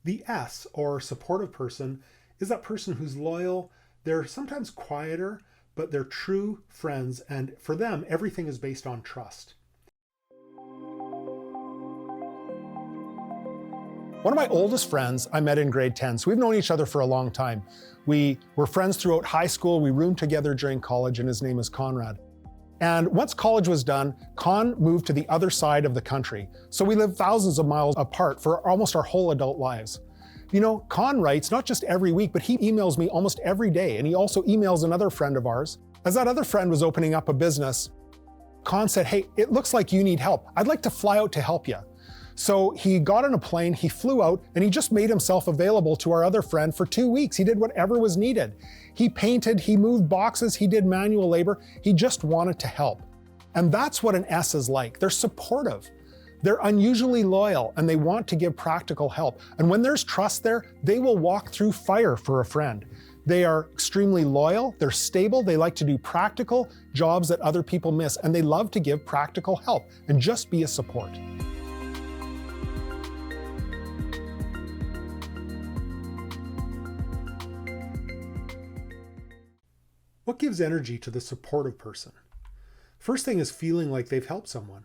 The S, or supportive person, is that person who's loyal. They're sometimes quieter, but they're true friends, and for them, everything is based on trust. One of my oldest friends I met in grade 10, so we've known each other for a long time. We were friends throughout high school, we roomed together during college, and his name is Conrad. And once college was done, Con moved to the other side of the country. So we lived thousands of miles apart for almost our whole adult lives. You know, Con writes not just every week, but he emails me almost every day. And he also emails another friend of ours. As that other friend was opening up a business, Con said, "Hey, it looks like you need help. I'd like to fly out to help you." So he got on a plane, he flew out, and he just made himself available to our other friend for 2 weeks. He did whatever was needed. He painted, he moved boxes, he did manual labor. He just wanted to help. And that's what an S is like. They're supportive. They're unusually loyal, and they want to give practical help. And when there's trust there, they will walk through fire for a friend. They are extremely loyal, they're stable, they like to do practical jobs that other people miss, and they love to give practical help and just be a support. What gives energy to the supportive person? First thing is feeling like they've helped someone.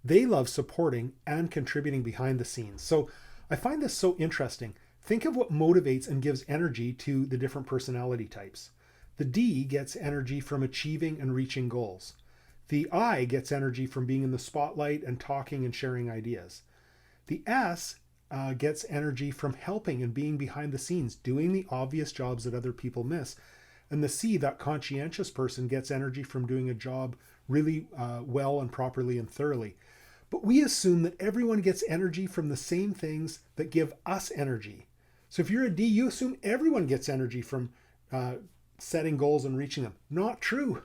They love supporting and contributing behind the scenes. So I find this so interesting. Think of what motivates and gives energy to the different personality types. The D gets energy from achieving and reaching goals. The I gets energy from being in the spotlight and talking and sharing ideas. The S gets energy from helping and being behind the scenes, doing the obvious jobs that other people miss. And the C, that conscientious person, gets energy from doing a job really well and properly and thoroughly. But we assume that everyone gets energy from the same things that give us energy. So if you're a D, you assume everyone gets energy from setting goals and reaching them. Not true.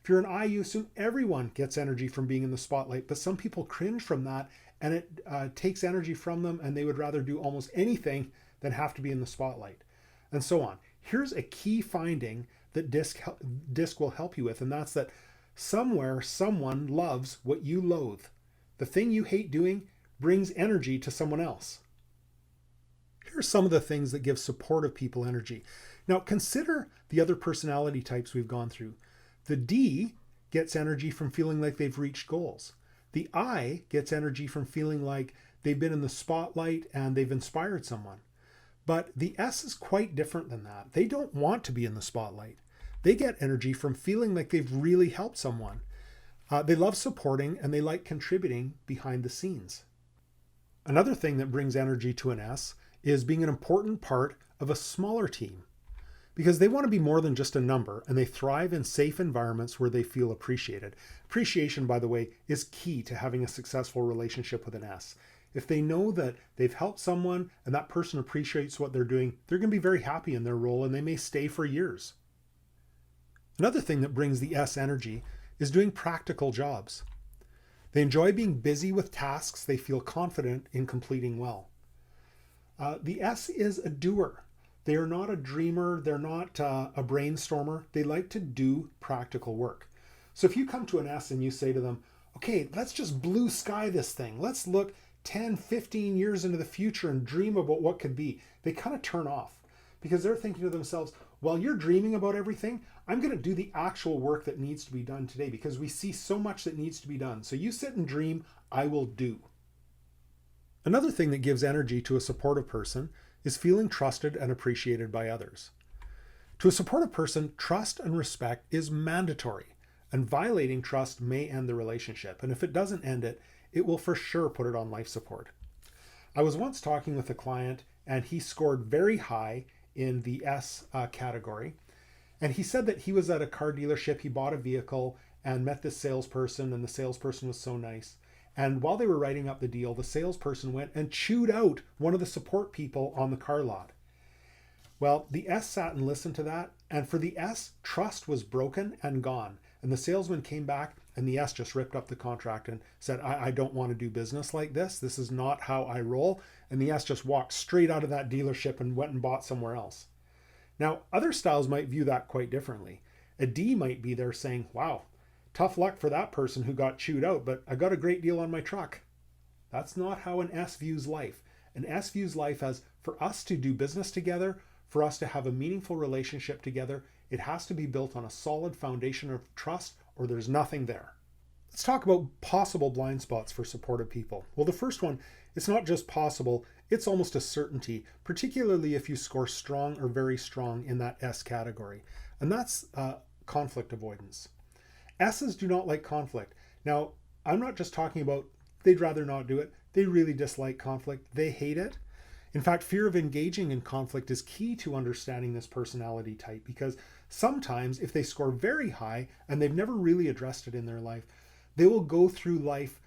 If you're an I, you assume everyone gets energy from being in the spotlight, but some people cringe from that, and it takes energy from them, and they would rather do almost anything than have to be in the spotlight, and so on. Here's a key finding that DISC will help you with, and that's that somewhere someone loves what you loathe. The thing you hate doing brings energy to someone else. Here are some of the things that give supportive people energy. Now consider the other personality types we've gone through. The D gets energy from feeling like they've reached goals. The I gets energy from feeling like they've been in the spotlight and they've inspired someone. But the S is quite different than that. They don't want to be in the spotlight. They get energy from feeling like they've really helped someone. They love supporting and they like contributing behind the scenes. Another thing that brings energy to an S is being an important part of a smaller team, because they want to be more than just a number, and they thrive in safe environments where they feel appreciated. Appreciation, by the way, is key to having a successful relationship with an S. If they know that they've helped someone and that person appreciates what they're doing, they're going to be very happy in their role and they may stay for years. Another thing that brings the S energy is doing practical jobs. They enjoy being busy with tasks they feel confident in completing well. The S is a doer. They are not a dreamer. They're not a brainstormer. They like to do practical work. So if you come to an S and you say to them, okay, let's just blue sky this thing. Let's look 10, 15 years into the future and dream about what could be. They kind of turn off because they're thinking to themselves, while you're dreaming about everything, I'm going to do the actual work that needs to be done today because we see so much that needs to be done. So you sit and dream, I will do. Another thing that gives energy to a supportive person is feeling trusted and appreciated by others. To a supportive person, trust and respect is mandatory, and violating trust may end the relationship. And if it doesn't end it, it will for sure put it on life support. I was once talking with a client and he scored very high in the S category. And he said that he was at a car dealership, he bought a vehicle and met this salesperson, and the salesperson was so nice. And while they were writing up the deal, the salesperson went and chewed out one of the support people on the car lot. Well, the S sat and listened to that, and for the S, trust was broken and gone. And the salesman came back and the S just ripped up the contract and said, I don't want to do business like this. This is not how I roll. And the S just walked straight out of that dealership and went and bought somewhere else. Now, other styles might view that quite differently. A D might be there saying, wow, tough luck for that person who got chewed out, but I got a great deal on my truck. That's not how an S views life. An S views life as, for us to do business together, for us to have a meaningful relationship together, it has to be built on a solid foundation of trust, or there's nothing there. Let's talk about possible blind spots for supportive people. Well, the first one, it's not just possible, it's almost a certainty, particularly if you score strong or very strong in that S category. And that's conflict avoidance. S's do not like conflict. Now, I'm not just talking about they'd rather not do it. They really dislike conflict. They hate it. In fact, fear of engaging in conflict is key to understanding this personality type, because sometimes if they score very high and they've never really addressed it in their life, they will go through life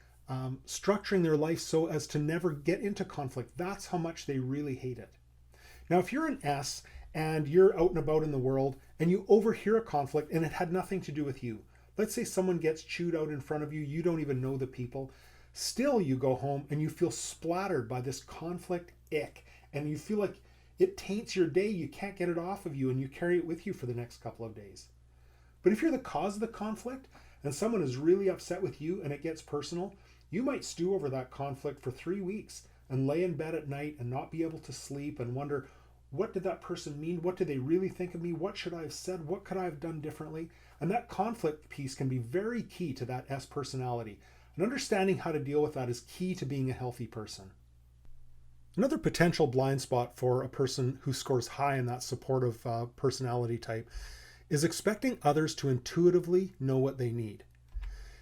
structuring their life so as to never get into conflict. That's how much they really hate it. Now, if you're an S and you're out and about in the world and you overhear a conflict and it had nothing to do with you, let's say someone gets chewed out in front of you, you don't even know the people, still you go home and you feel splattered by this conflict ick, and you feel like it taints your day, you can't get it off of you, and you carry it with you for the next couple of days. But if you're the cause of the conflict and someone is really upset with you and it gets personal, you might stew over that conflict for 3 weeks and lay in bed at night and not be able to sleep and wonder, what did that person mean? What did they really think of me? What should I have said? What could I have done differently? And that conflict piece can be very key to that S personality. And understanding how to deal with that is key to being a healthy person. Another potential blind spot for a person who scores high in that supportive personality type is expecting others to intuitively know what they need.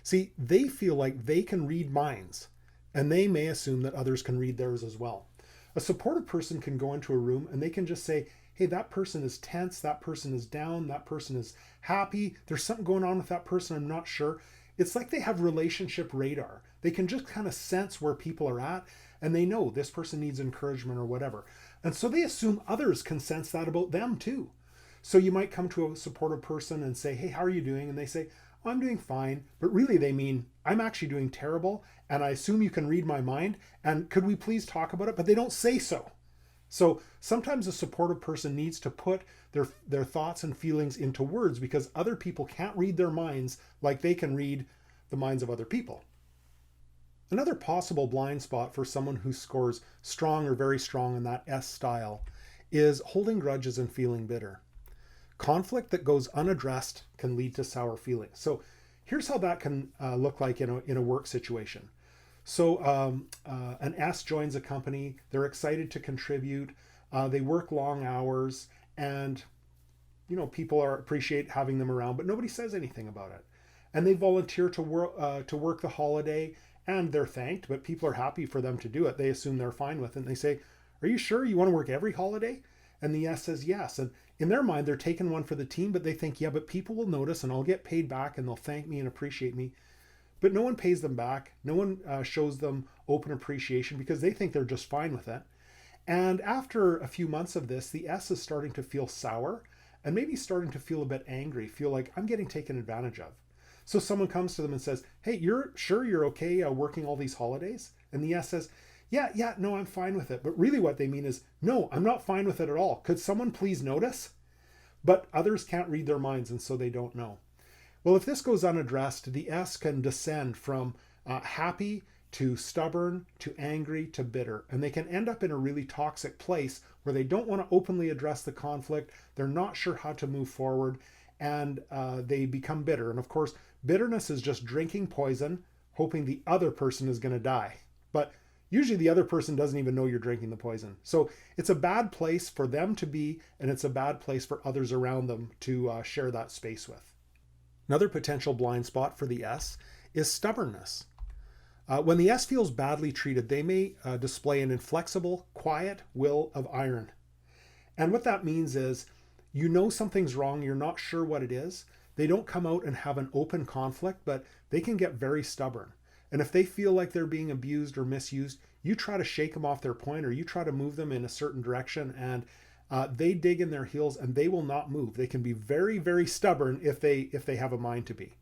See, they feel like they can read minds, and they may assume that others can read theirs as well. A supportive person can go into a room and they can just say, hey, that person is tense, that person is down, that person is happy, there's something going on with that person, I'm not sure. It's like they have relationship radar. They can just kind of sense where people are at, and they know this person needs encouragement or whatever. And so they assume others can sense that about them too. So you might come to a supportive person and say, hey, how are you doing? And they say, oh, I'm doing fine. But really they mean, I'm actually doing terrible, and I assume you can read my mind, and could we please talk about it? But they don't say so. So sometimes a supportive person needs to put their thoughts and feelings into words, because other people can't read their minds like they can read the minds of other people. Another possible blind spot for someone who scores strong or very strong in that S style is holding grudges and feeling bitter. Conflict that goes unaddressed can lead to sour feelings. So here's how that can look like in a work situation. So an S joins a company, they're excited to contribute, they work long hours, and people appreciate having them around, but nobody says anything about it. And they volunteer to work the holiday, and they're thanked, but people are happy for them to do it. They assume they're fine with it, and they say, are you sure you want to work every holiday? And the S says yes. And in their mind, they're taking one for the team, but they think, yeah, but people will notice and I'll get paid back and they'll thank me and appreciate me. But no one pays them back. No one shows them open appreciation because they think they're just fine with it. And after a few months of this, the S is starting to feel sour and maybe starting to feel a bit angry, feel like I'm getting taken advantage of. So someone comes to them and says, hey, you're sure you're okay working all these holidays? And the S says, yeah, no, I'm fine with it. But really what they mean is, no, I'm not fine with it at all. Could someone please notice? But others can't read their minds, and so they don't know. Well, if this goes unaddressed, the S can descend from happy to stubborn to angry to bitter. And they can end up in a really toxic place where they don't want to openly address the conflict. They're not sure how to move forward, and they become bitter. And of course, bitterness is just drinking poison, hoping the other person is going to die. But usually the other person doesn't even know you're drinking the poison. So it's a bad place for them to be, and it's a bad place for others around them to share that space with. Another potential blind spot for the S is stubbornness. When the S feels badly treated, they may display an inflexible, quiet will of iron. And what that means is, you know something's wrong, you're not sure what it is. They don't come out and have an open conflict, but they can get very stubborn. And if they feel like they're being abused or misused, you try to shake them off their point, or you try to move them in a certain direction, and they dig in their heels and they will not move. They can be very, very stubborn if they have a mind to be.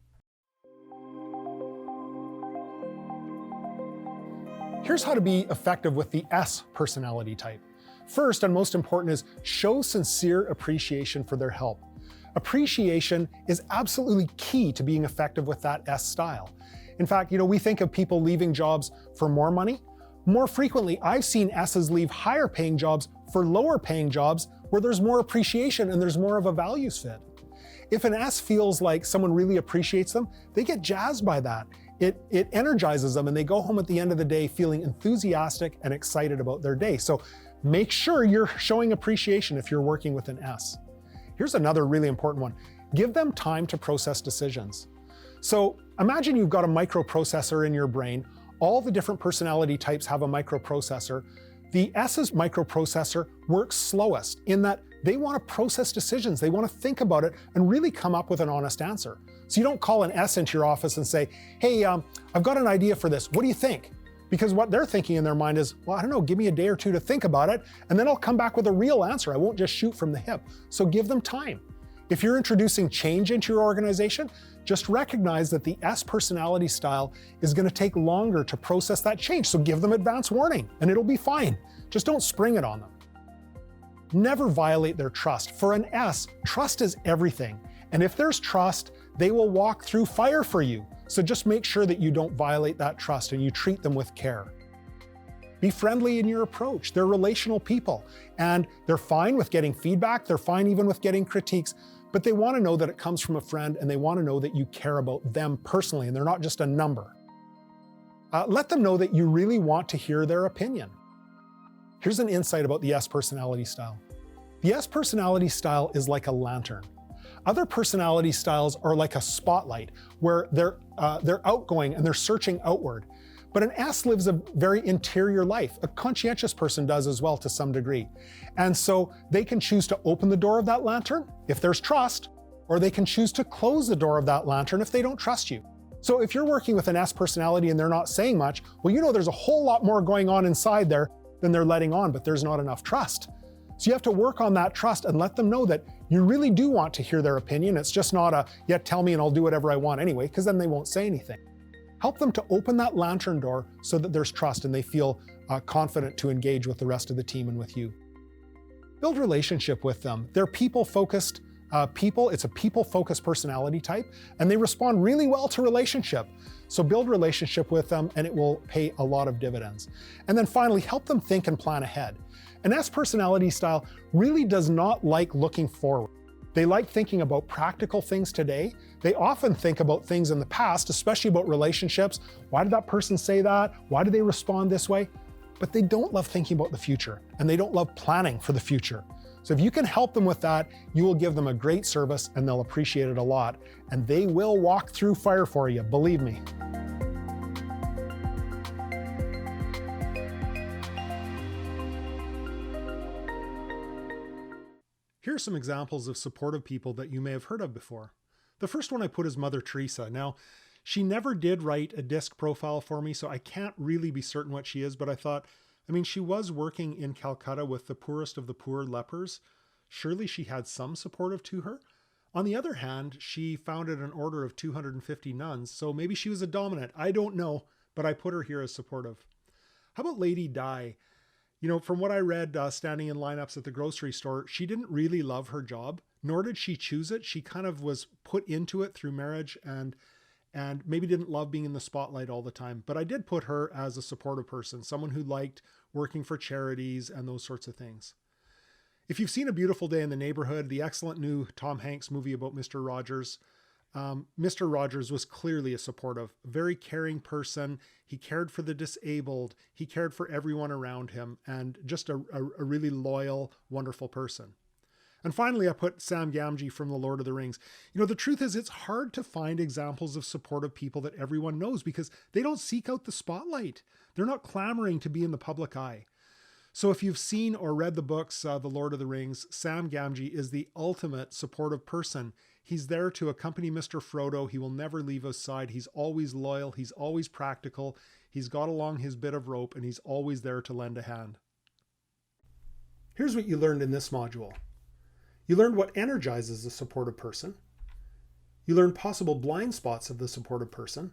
Here's how to be effective with the S personality type. First and most important is show sincere appreciation for their help. Appreciation is absolutely key to being effective with that S style. In fact, we think of people leaving jobs for more money. More frequently, I've seen S's leave higher paying jobs for lower paying jobs where there's more appreciation and there's more of a values fit. If an S feels like someone really appreciates them, they get jazzed by that. It energizes them and they go home at the end of the day feeling enthusiastic and excited about their day. So make sure you're showing appreciation if you're working with an S. Here's another really important one. Give them time to process decisions. So imagine you've got a microprocessor in your brain. All the different personality types have a microprocessor. The S's microprocessor works slowest in that they want to process decisions. They want to think about it and really come up with an honest answer. So you don't call an S into your office and say, hey, I've got an idea for this. What do you think? Because what they're thinking in their mind is, well, I don't know, give me a day or two to think about it, and then I'll come back with a real answer. I won't just shoot from the hip. So give them time. If you're introducing change into your organization, just recognize that the S personality style is going to take longer to process that change. So give them advance warning and it'll be fine. Just don't spring it on them. Never violate their trust. For an S, trust is everything. And if there's trust, they will walk through fire for you. So just make sure that you don't violate that trust and you treat them with care. Be friendly in your approach. They're relational people and they're fine with getting feedback. They're fine even with getting critiques, but they want to know that it comes from a friend and they want to know that you care about them personally and they're not just a number. Let them know that you really want to hear their opinion. Here's an insight about the S personality style. The S personality style is like a lantern. Other personality styles are like a spotlight where they're outgoing and they're searching outward. But an S lives a very interior life. A conscientious person does as well to some degree. And so they can choose to open the door of that lantern if there's trust, or they can choose to close the door of that lantern if they don't trust you. So if you're working with an S personality and they're not saying much, well, you know there's a whole lot more going on inside there than they're letting on, but there's not enough trust. So you have to work on that trust and let them know that you really do want to hear their opinion. It's just not a, yeah, tell me and I'll do whatever I want anyway, because then they won't say anything. Help them to open that lantern door so that there's trust and they feel confident to engage with the rest of the team and with you. Build relationship with them. They're people-focused people. It's a people-focused personality type, and they respond really well to relationship. So build relationship with them and it will pay a lot of dividends. And then finally, help them think and plan ahead. An S personality style really does not like looking forward. They like thinking about practical things today. They often think about things in the past, especially about relationships. Why did that person say that? Why did they respond this way? But they don't love thinking about the future, and they don't love planning for the future. So if you can help them with that, you will give them a great service and they'll appreciate it a lot. And they will walk through fire for you, believe me. Here are some examples of supportive people that you may have heard of before. The first one I put is Mother Teresa. Now, she never did write a disc profile for me, so I can't really be certain what she is, but I thought, she was working in Calcutta with the poorest of the poor lepers. Surely she had some supportive to her. On the other hand, she founded an order of 250 nuns, so maybe she was a dominant. I don't know, but I put her here as supportive. How about Lady Di? From what I read standing in lineups at the grocery store, she didn't really love her job, nor did she choose it. She kind of was put into it through marriage and maybe didn't love being in the spotlight all the time. But I did put her as a supportive person, someone who liked working for charities and those sorts of things. If you've seen A Beautiful Day in the Neighborhood, the excellent new Tom Hanks movie about Mr. Rogers, Mr. Rogers was clearly a supportive, very caring person. He cared for the disabled. He cared for everyone around him, and just a really loyal, wonderful person. And finally, I put Sam Gamgee from The Lord of the Rings. The truth is it's hard to find examples of supportive people that everyone knows because they don't seek out the spotlight. They're not clamoring to be in the public eye. So if you've seen or read the books, The Lord of the Rings, Sam Gamgee is the ultimate supportive person. He's there to accompany Mr. Frodo. He will never leave his side. He's always loyal. He's always practical. He's got along his bit of rope and he's always there to lend a hand. Here's what you learned in this module. You learned what energizes a supportive person. You learned possible blind spots of the supportive person.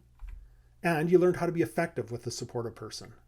And you learned how to be effective with the supportive person.